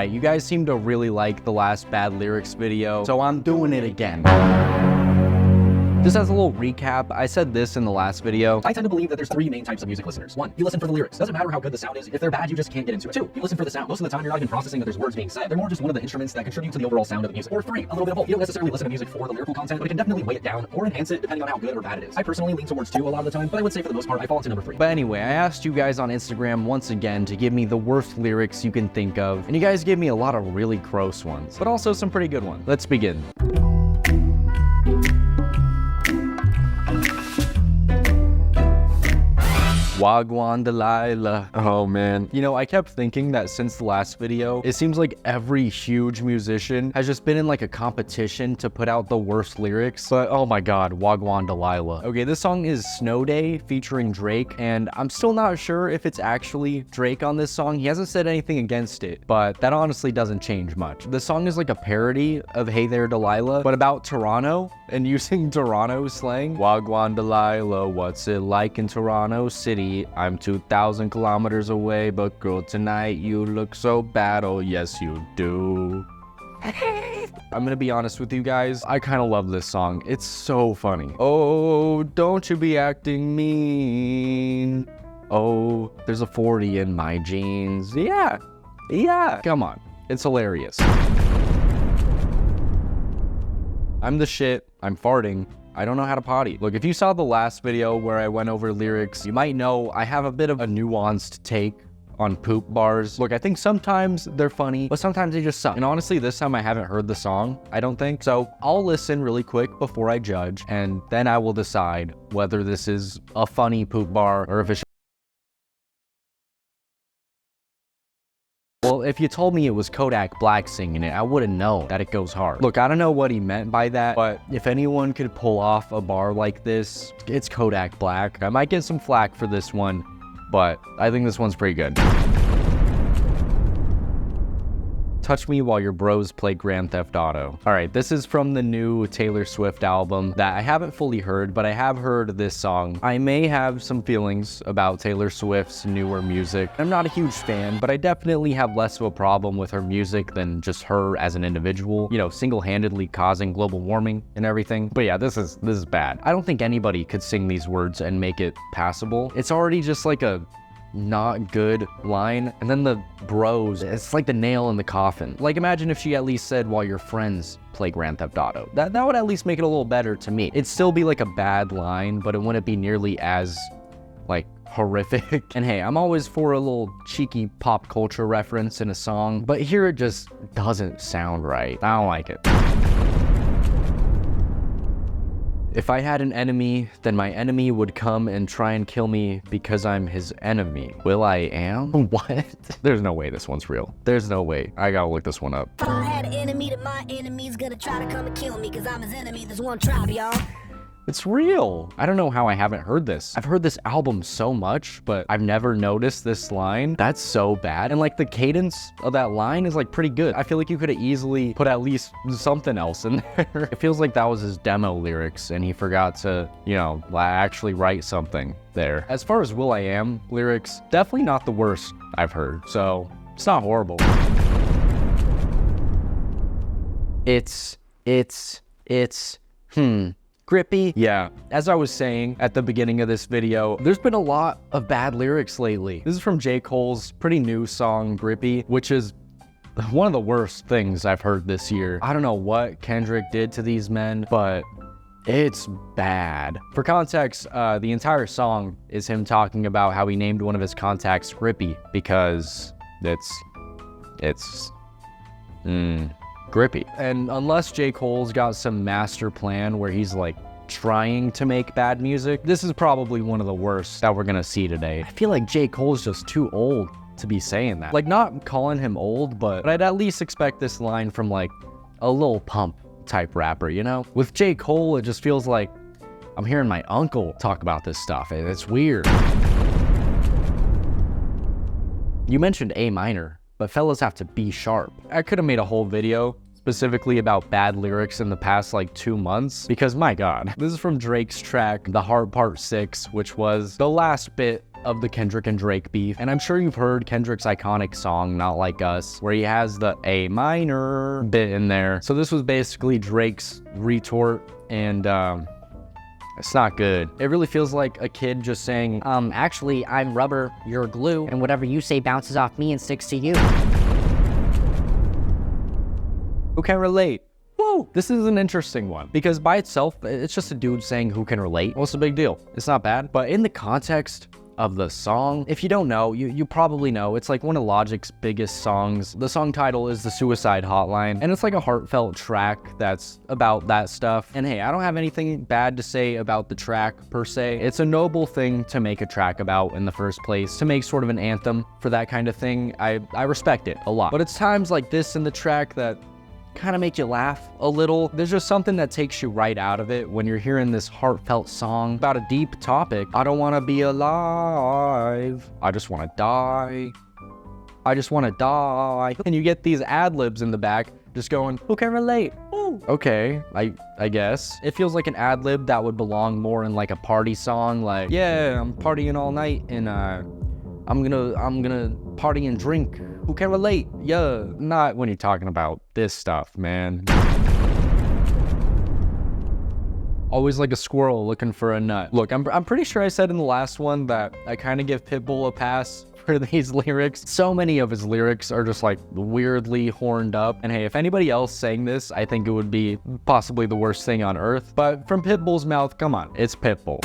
Alright, you guys seem to really like the last bad lyrics video, so I'm doing it again. Just as a little recap, I said this in the last video. I tend to believe that there's three main types of music listeners. One, you listen for the lyrics. Doesn't matter how good the sound is. If they're bad, you just can't get into it. Two, you listen for the sound. Most of the time, you're not even processing that there's words being said. They're more just one of the instruments that contribute to the overall sound of the music. Or three, a little bit of both. You don't necessarily listen to music for the lyrical content, but it can definitely weigh it down or enhance it depending on how good or bad it is. I personally lean towards two a lot of the time, but I would say for the most part, I fall into number three. But anyway, I asked you guys on Instagram once again to give me the worst lyrics you can think of, and you guys gave me a lot of really gross ones, but also some pretty good ones. Let's begin. Gwan, Delilah. Oh man. You know, I kept thinking that since the last video, it seems like every huge musician has just been in like a competition to put out the worst lyrics. But oh my god, Gwan, Delilah. Okay, this song is Snow Day featuring Drake, and I'm still not sure if it's actually Drake on this song. He hasn't said anything against it, but that honestly doesn't change much. The song is like a parody of Hey There Delilah, but about Toronto and using Toronto slang. Gwan, Delilah, what's it like in Toronto City? I'm 2,000 kilometers away, but girl, tonight you look so bad. Oh, yes, you do. I'm gonna be honest with you guys, I kind of love this song. It's so funny. Oh, don't you be acting mean. Oh, there's a 40 in my jeans. Yeah, come on. It's hilarious. I'm the shit. I'm farting. I don't know how to potty. Look, if you saw the last video where I went over lyrics, you might know I have a bit of a nuanced take on poop bars. Look, I think sometimes they're funny, but sometimes they just suck. And honestly, this time I haven't heard the song, I don't think. So I'll listen really quick before I judge, and then I will decide whether this is a funny poop bar or if it's... Well, if you told me it was Kodak Black singing it, I wouldn't know that it goes hard. Look, I don't know what he meant by that, but if anyone could pull off a bar like this, it's Kodak Black. I might get some flack for this one, but I think this one's pretty good. Touch Me While Your Bros Play Grand Theft Auto. All right, this is from the new Taylor Swift album that I haven't fully heard, but I have heard this song. I may have some feelings about Taylor Swift's newer music. I'm not a huge fan, but I definitely have less of a problem with her music than just her as an individual, you know, single-handedly causing global warming and everything. But yeah, this is bad. I don't think anybody could sing these words and make it passable. It's already just like a not good line, and then the bros, it's like the nail in the coffin. Like, imagine if she at least said while your friends play Grand Theft Auto. That would at least make it a little better to me. It'd still be like a bad line, but it wouldn't be nearly as like horrific. And hey, I'm always for a little cheeky pop culture reference in a song, but here it just doesn't sound right. I don't like it. If I had an enemy, then my enemy would come and try and kill me because I'm his enemy. Will I am? What? There's no way this one's real. There's no way. I gotta look this one up. If I had an enemy, then my enemy's gonna try to come and kill me because I'm his enemy. There's one tribe, y'all. It's real. I don't know how I haven't heard this. I've heard this album so much, but I've never noticed this line. That's so bad. And like the cadence of that line is like pretty good. I feel like you could have easily put at least something else in there. It feels like that was his demo lyrics and he forgot to, you know, actually write something there. As far as Will I Am lyrics, definitely not the worst I've heard. So it's not horrible. Grippy? Yeah, as I was saying at the beginning of this video, there's been a lot of bad lyrics lately. This is from J. Cole's pretty new song, Grippy, which is one of the worst things I've heard this year. I don't know what Kendrick did to these men, but it's bad. For context, the entire song is him talking about how he named one of his contacts Grippy because it's grippy. And unless J. Cole's got some master plan where he's like trying to make bad music, this is probably one of the worst that we're gonna see today. I feel like J. Cole's just too old to be saying that. Like, not calling him old, but I'd at least expect this line from like a Lil Pump type rapper, you know? With J. Cole, it just feels like I'm hearing my uncle talk about this stuff. It's weird. You mentioned A minor, but fellas have to B sharp. I could have made a whole video specifically about bad lyrics in the past like 2 months because my god. This is from Drake's track The Hard Part 6, which was the last bit of the Kendrick and Drake beef. And I'm sure you've heard Kendrick's iconic song, Not Like Us, where he has the A minor bit in there. So this was basically Drake's retort, and it's not good. It really feels like a kid just saying, Actually, I'm rubber, you're glue, and whatever you say bounces off me and sticks to you. who can relate? Whoa, this is an interesting one because by itself, it's just a dude saying who can relate. What's the big deal? It's not bad. But in the context of the song, if you don't know, you probably know, it's like one of Logic's biggest songs. The song title is The Suicide Hotline, and it's like a heartfelt track that's about that stuff. And hey, I don't have anything bad to say about the track per se. It's a noble thing to make a track about in the first place, to make sort of an anthem for that kind of thing. I respect it a lot. But it's times like this in the track that kind of make you laugh a little. There's just something that takes you right out of it when you're hearing this heartfelt song about a deep topic. I don't want to be alive. I just want to die. I just want to die. And you get these ad-libs in the back just going, who can relate? Ooh. Okay, I guess. It feels like an ad-lib that would belong more in like a party song, like, yeah, I'm partying all night and I'm gonna party and drink. Who can relate? Yeah. Not when you're talking about this stuff, man. Always like a squirrel looking for a nut. Look, I'm pretty sure I said in the last one that I kind of give Pitbull a pass for these lyrics. So many of his lyrics are just like weirdly horned up. And hey, if anybody else sang this, I think it would be possibly the worst thing on earth. But from Pitbull's mouth, come on, it's Pitbull.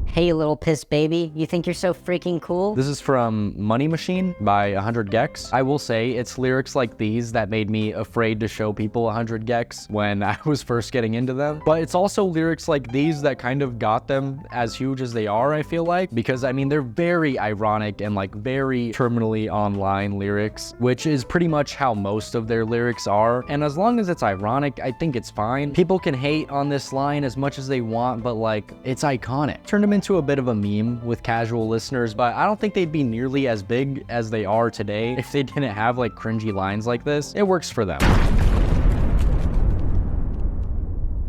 Hey, you little piss baby, you think you're so freaking cool? This is from Money Machine by 100 Gex. I will say it's lyrics like these that made me afraid to show people 100 Gex when I was first getting into them. But it's also lyrics like these that kind of got them as huge as they are, I feel like, because I mean, they're very ironic and like very terminally online lyrics, which is pretty much how most of their lyrics are. And as long as it's ironic, I think it's fine. People can hate on this line as much as they want, but like, it's iconic. Turn them into a bit of a meme with casual listeners, but I don't think they'd be nearly as big as they are today if they didn't have like cringy lines like this. It works for them.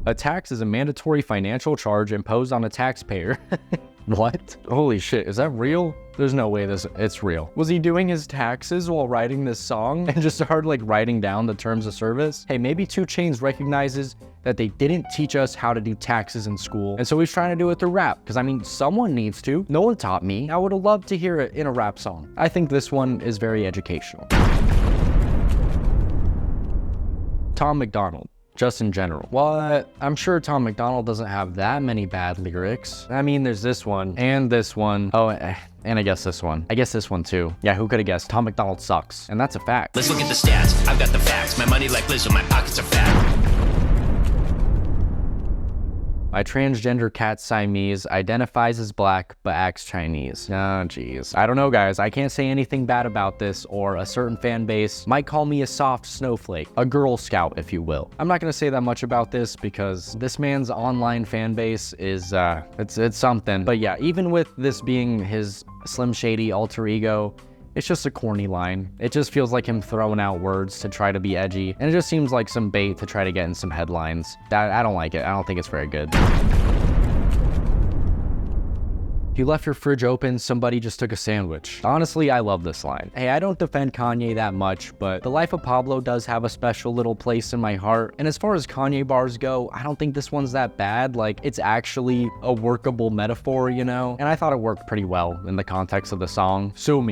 A tax is a mandatory financial charge imposed on a taxpayer. What? Holy shit, is that real? There's no way it's real. Was he doing his taxes while writing this song and just started like writing down the terms of service? Hey, maybe 2 Chainz recognizes that they didn't teach us how to do taxes in school, and so he's trying to do it through rap, because I mean, someone needs to. No one taught me. I would have loved to hear it in a rap song. I think this one is very educational. Tom MacDonald. Just in general. What? I'm sure Tom MacDonald doesn't have that many bad lyrics. I mean, there's this one and this one. Oh, and I guess this one. I guess this one too. Yeah, who could have guessed? Tom MacDonald sucks. And that's a fact. Let's look at the stats. I've got the facts. My money like Lizzo, my pockets are fat. My transgender cat Siamese identifies as black but acts Chinese. Oh, geez. I don't know, guys. I can't say anything bad about this, or a certain fan base might call me a soft snowflake, a Girl Scout, if you will. I'm not gonna say that much about this because this man's online fan base is, it's something. But yeah, even with this being his Slim Shady alter ego, it's just a corny line. It just feels like him throwing out words to try to be edgy, and it just seems like some bait to try to get in some headlines. I don't like it. I don't think it's very good. You left your fridge open, somebody just took a sandwich. Honestly, I love this line. Hey, I don't defend Kanye that much, but The Life of Pablo does have a special little place in my heart. And as far as Kanye bars go, I don't think this one's that bad. Like, it's actually a workable metaphor, you know? And I thought it worked pretty well in the context of the song. Sue me.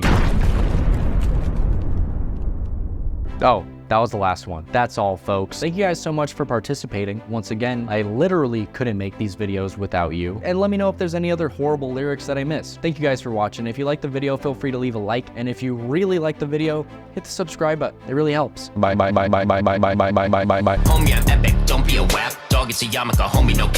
Oh, that was the last one. That's all, folks. Thank you guys so much for participating. Once again, I literally couldn't make these videos without you. And let me know if there's any other horrible lyrics that I missed. Thank you guys for watching. If you liked the video, feel free to leave a like. And if you really like the video, hit the subscribe button. It really helps. Bye. Homie, I'm epic. Don't be a whack. Dog, it's a yarmulke. Homie, no cap.